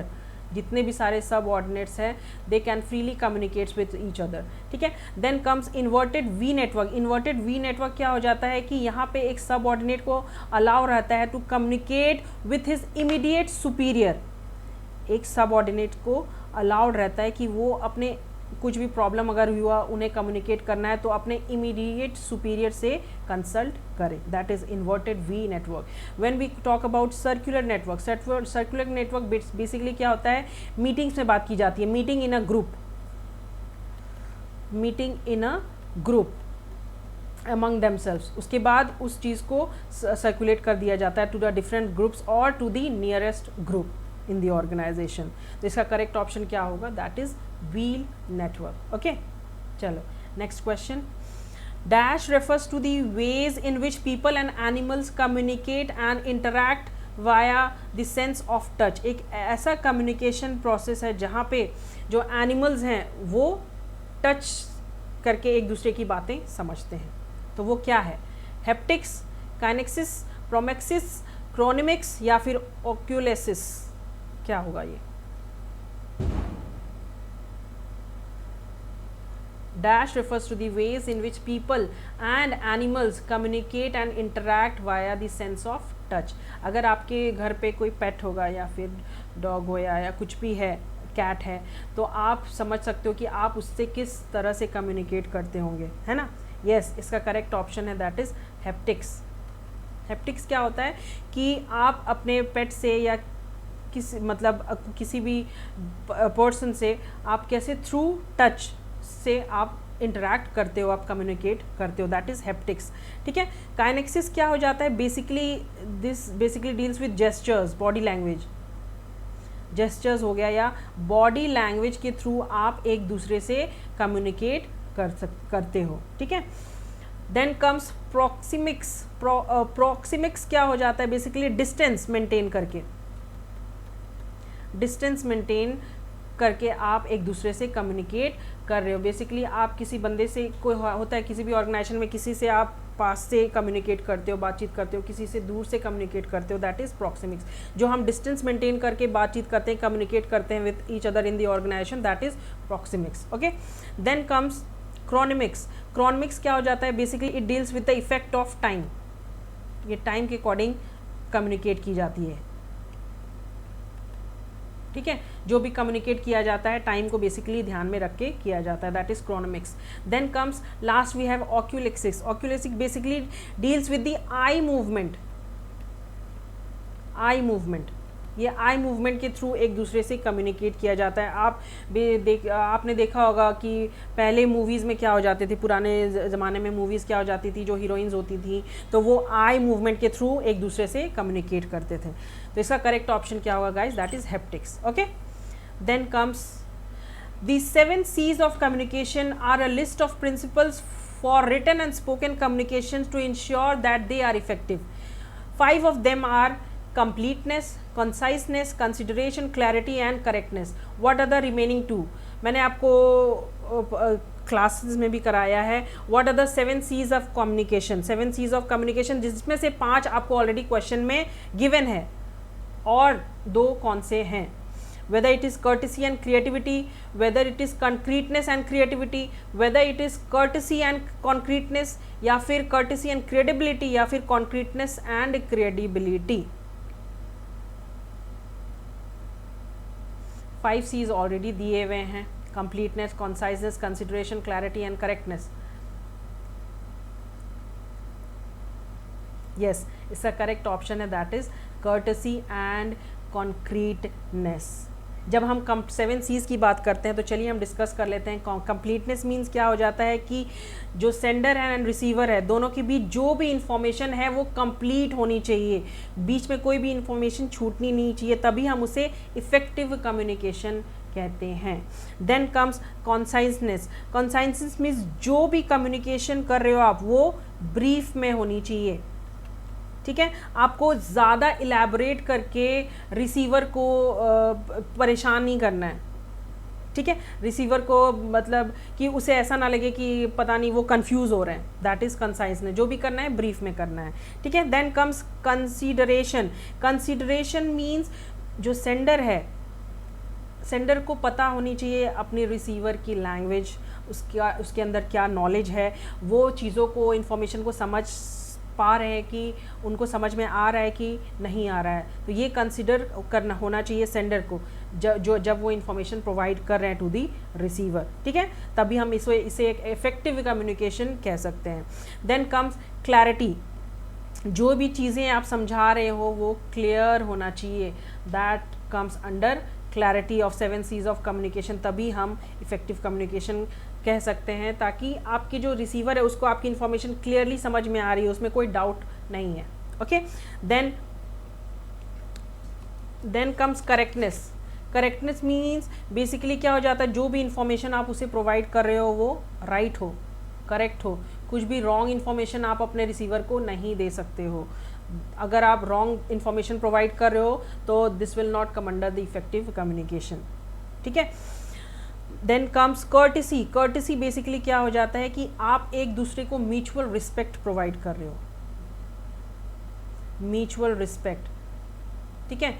जितने भी सारे subordinates हैं they can freely communicate with each other। ठीक है, then comes inverted V network। inverted V network क्या हो जाता है कि यहाँ पे एक subordinate को allow रहता है to communicate with his immediate superior। एक सबऑर्डिनेट को अलाउड रहता है कि वो अपने कुछ भी प्रॉब्लम अगर हुआ उन्हें कम्युनिकेट करना है तो अपने इमीडिएट सुपीरियर से कंसल्ट करें। That is inverted V network. When we talk about circular network, circular network basically क्या होता है? मीटिंग्स में बात की जाती है, meeting in a group among themselves। उसके बाद उस चीज़ को सर्कुलेट कर दिया जाता है टू द डिफरेंट ग्रुप्स और to the nearest group. In the organisation. तो इसका करेक्ट ऑप्शन क्या होगा, that is wheel network. Okay, चलो next question. Dash refers to the ways in which people and animals communicate and interact via the sense of touch. एक ऐसा communication process है जहाँ पे जो एनिमल्स हैं वो टच करके एक दूसरे की बातें समझते हैं। तो वो क्या है, हेप्टिक्स, काइनेक्सिस, प्रोमेक्सिस, क्रोनिमिक्स या फिर ओक्यूलेसिस, क्या होगा ये? Dash refers to the ways in which people and animals communicate and interact via the sense of touch। अगर आपके घर पे कोई पेट होगा या फिर डॉग हो या कुछ भी है, कैट है, तो आप समझ सकते हो कि आप उससे किस तरह से कम्युनिकेट करते होंगे, है ना। यस, इसका करेक्ट ऑप्शन है दैट इज़ हेप्टिक्स। हेप्टिक्स क्या होता है कि आप अपने पेट से या किसी भी पर्सन से आप कैसे थ्रू टच से आप इंटरैक्ट करते हो, आप कम्युनिकेट करते हो, दैट इज़ हेप्टिक्स। ठीक है। काइनेक्सिस क्या हो जाता है, basically deals with gestures, body language, gestures हो गया या बॉडी लैंग्वेज के थ्रू आप एक दूसरे से कम्युनिकेट करते हो। ठीक है। Then comes proxemics. प्रॉक्सिमिक्स क्या हो जाता है, बेसिकली डिस्टेंस मेंटेन करके, डिस्टेंस मेंटेन करके आप एक दूसरे से कम्युनिकेट कर रहे हो। बेसिकली आप किसी बंदे से, कोई होता है किसी भी ऑर्गेनाइजेशन में, किसी से आप पास से कम्युनिकेट करते हो, बातचीत करते हो, किसी से दूर से कम्युनिकेट करते हो, दैट इज़ प्रॉक्सिमिक्स। जो हम डिस्टेंस मेंटेन करके बातचीत करते हैं, कम्युनिकेट करते हैं with each other in the organisation, that is proxemics. Okay. Then comes chronemics. Chronemics क्या हो जाता है, basically it deals with the effect of time. ये टाइम के अकॉर्डिंग कम्युनिकेट की जाती है। ठीक है, जो भी कम्युनिकेट किया जाता है टाइम को बेसिकली ध्यान में रख के किया जाता है, that is chronemics. Then comes last we have oculesics. Oculesics basically deals with the eye movement. Eye movement, ये आई मूवमेंट के थ्रू एक दूसरे से कम्युनिकेट किया जाता है। आपने देखा होगा कि पहले मूवीज़ में क्या हो जाते थे, पुराने ज़माने में मूवीज़ क्या हो जाती थी, जो हीरोइंस होती थी तो वो आई मूवमेंट के थ्रू एक दूसरे से कम्युनिकेट करते थे। तो इसका करेक्ट ऑप्शन क्या होगा guys, that is haptics. Okay. Then comes the 7 C's of communication are a list of principles for written and spoken communication to ensure that they are effective. 5 of them are completeness, conciseness, consideration, clarity and correctness. What are the remaining 2? मैंने आपको classes में भी कराया है। What are the 7 C's of communication? 7 C's of communication, जिसमें से 5 आपको already question में गिवन है और 2 कौन से हैं। Whether it is courtesy and creativity, whether it is concreteness and creativity, whether it is courtesy and concreteness, या फिर courtesy and credibility, या फिर concreteness and credibility। 5 C's already दिए हुए हैं, completeness, conciseness, consideration, clarity and correctness। yes, इसका correct option है that is courtesy and concreteness। जब हम 7 C's की बात करते हैं तो चलिए हम डिस्कस कर लेते हैं। कंप्लीटनेस मीन्स क्या हो जाता है कि जो सेंडर है एंड रिसीवर है, दोनों के बीच जो भी इंफॉर्मेशन है वो कंप्लीट होनी चाहिए, बीच में कोई भी इंफॉर्मेशन छूटनी नहीं चाहिए, तभी हम उसे इफेक्टिव कम्युनिकेशन कहते हैं। Then comes conciseness. Conciseness means जो भी कम्युनिकेशन कर रहे हो आप वो ब्रीफ में होनी चाहिए। ठीक है, आपको ज़्यादा इलेबोरेट करके रिसीवर को परेशान नहीं करना है। ठीक है, रिसीवर को मतलब कि उसे ऐसा ना लगे कि पता नहीं वो कंफ्यूज हो रहे हैं, दैट इज़ कंसाइसनेस। जो भी करना है ब्रीफ में करना है। ठीक है। Then comes consideration. Consideration means जो सेंडर है, सेंडर को पता होनी चाहिए अपने रिसीवर की लैंग्वेज, उसके अंदर क्या नॉलेज है, वो चीज़ों को, इन्फॉर्मेशन को समझ पा रहे हैं कि उनको समझ में आ रहा है कि नहीं आ रहा है। तो ये कंसिडर करना होना चाहिए सेंडर को जब वो इन्फॉर्मेशन प्रोवाइड कर रहे हैं टू दी रिसीवर। ठीक है, तभी हम इसे एक इफेक्टिव कम्युनिकेशन कह सकते हैं। Then comes clarity. जो भी चीज़ें आप समझा रहे हो वो क्लियर होना चाहिए, that comes under clarity of 7 C's of communication. तभी हम इफेक्टिव कम्युनिकेशन कह सकते हैं, ताकि आपकी जो रिसीवर है उसको आपकी इन्फॉर्मेशन क्लियरली समझ में आ रही है, उसमें कोई डाउट नहीं है। Okay. Then then comes correctness. Correctness means basically क्या हो जाता है, जो भी इंफॉर्मेशन आप उसे प्रोवाइड कर रहे हो वो राइट हो, करेक्ट हो। कुछ भी रॉन्ग इन्फॉर्मेशन आप अपने रिसीवर को नहीं दे सकते हो। अगर आप रॉन्ग इन्फॉर्मेशन प्रोवाइड कर रहे हो तो this will not come under the effective communication, ठीक है। Then comes courtesy. Courtesy basically क्या हो जाता है कि आप एक दूसरे को म्यूचुअल रिस्पेक्ट प्रोवाइड कर रहे हो, म्यूचुअल रिस्पेक्ट, ठीक है।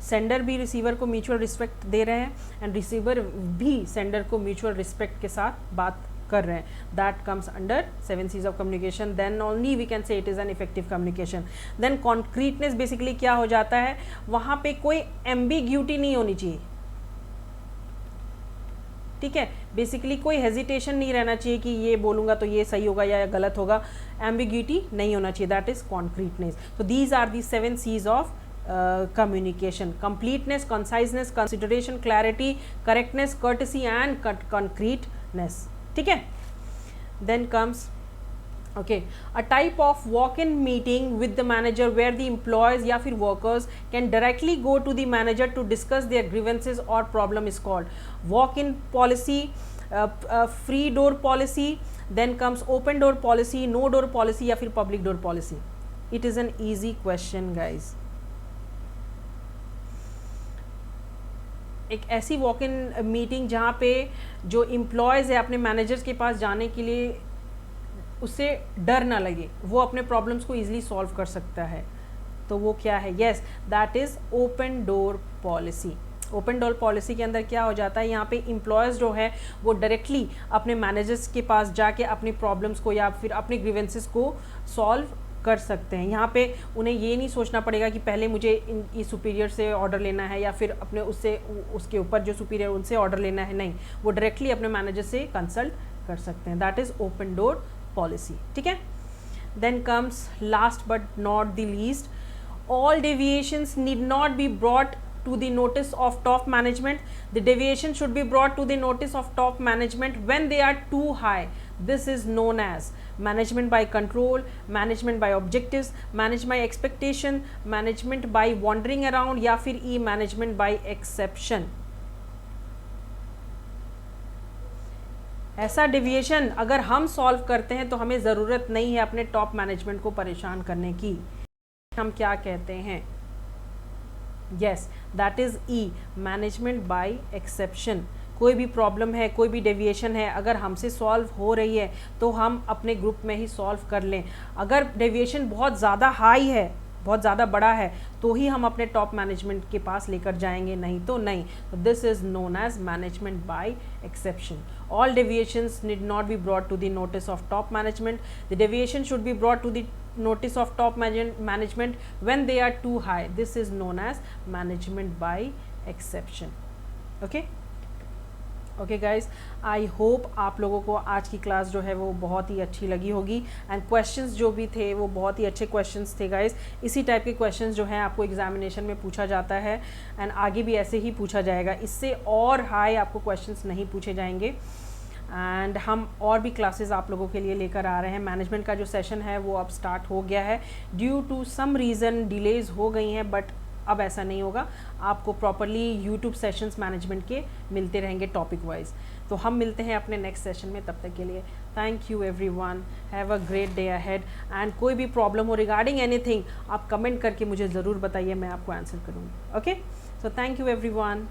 सेंडर भी रिसीवर को म्यूचुअल रिस्पेक्ट दे रहे हैं एंड रिसीवर भी सेंडर को म्यूचुअल रिस्पेक्ट के साथ बात कर रहे हैं। That comes under 7 C's of communication, then only we can say it is an effective communication. Then concreteness basically क्या हो जाता है, वहाँ पे कोई एम्बिग्यूटी नहीं होनी चाहिए, ठीक है। बेसिकली कोई हेजिटेशन नहीं रहना चाहिए कि ये बोलूँगा तो ये सही होगा या गलत होगा, एम्बिग्यूटी नहीं होना चाहिए, दैट इज़ कॉन्क्रीटनेस। तो these are the 7 C's of communication: completeness, conciseness, consideration, clarity, correctness, courtesy and concreteness, ठीक है। then comes okay, a type of walk-in meeting with the manager where the employees या फिर workers can directly go to the manager to discuss their grievances or problem is called walk-in policy, free door policy, then comes open door policy, no door policy या फिर public door policy. It is an easy question guys. एक ऐसी walk in meeting जहाँ पे जो employees है अपने managers के पास जाने के लिए उससे डर ना लगे, वो अपने प्रॉब्लम्स को ईजिली सॉल्व कर सकता है, तो वो क्या है, yes that is open door policy. Open door policy के अंदर क्या हो जाता है, यहाँ पे एम्प्लॉयज़ जो है वो डायरेक्टली अपने मैनेजर्स के पास जाके अपनी प्रॉब्लम्स को या फिर अपने ग्रीवेंसेस को सॉल्व कर सकते हैं। यहाँ पे उन्हें ये नहीं सोचना पड़ेगा कि पहले मुझे इस सुपीरियर से ऑर्डर लेना है या फिर अपने उससे उसके ऊपर जो सुपीरियर उनसे ऑर्डर लेना है, नहीं, वो डायरेक्टली अपने मैनेजर से कंसल्ट कर सकते हैं, that is open door policy, ठीक है। Then comes last but not the least, all deviations need not be brought to the notice of top management. The deviation should be brought to the notice of top management when they are too high. This is known as management by control, management by objectives, management by expectation, management by wandering around या फिर e management by exception. ऐसा deviation अगर हम solve करते हैं तो हमें ज़रूरत नहीं है अपने टॉप मैनेजमेंट को परेशान करने की। हम क्या कहते हैं, yes that is E management by exception. कोई भी प्रॉब्लम है, कोई भी डेविएशन है, अगर हमसे सॉल्व हो रही है तो हम अपने ग्रुप में ही सॉल्व कर लें। अगर डेविएशन बहुत ज़्यादा हाई है, बहुत ज़्यादा बड़ा है, तो ही हम अपने टॉप मैनेजमेंट के पास लेकर जाएंगे, नहीं तो नहीं। तो this is known as management by exception. All deviations need not be brought to the notice of top management. The deviation should be brought to the notice of top management when they are too high. This is known as management by exception. Okay guys, I hope आप लोगों को आज की class जो है वो बहुत ही अच्छी लगी होगी एंड क्वेश्चंस जो भी थे वो बहुत ही अच्छे क्वेश्चंस थे गाइस। इसी टाइप के क्वेश्चंस जो हैं आपको एग्जामिनेशन में पूछा जाता है एंड आगे भी ऐसे ही पूछा जाएगा, इससे और हाई आपको क्वेश्चंस नहीं पूछे जाएंगे। एंड हम और भी क्लासेस आप लोगों के लिए लेकर आ रहे हैं। मैनेजमेंट का जो सेशन है वो अब स्टार्ट हो गया है, due to some reason delays हो गई हैं, बट अब ऐसा नहीं होगा, आपको प्रॉपरली यूट्यूब सेशंस मैनेजमेंट के मिलते रहेंगे टॉपिक वाइज। तो हम मिलते हैं अपने नेक्स्ट सेशन में, तब तक के लिए thank you everyone, have a great day ahead. And कोई भी प्रॉब्लम हो रिगार्डिंग एनीथिंग आप कमेंट करके मुझे ज़रूर बताइए, मैं आपको आंसर करूँगी। Okay, so thank you everyone.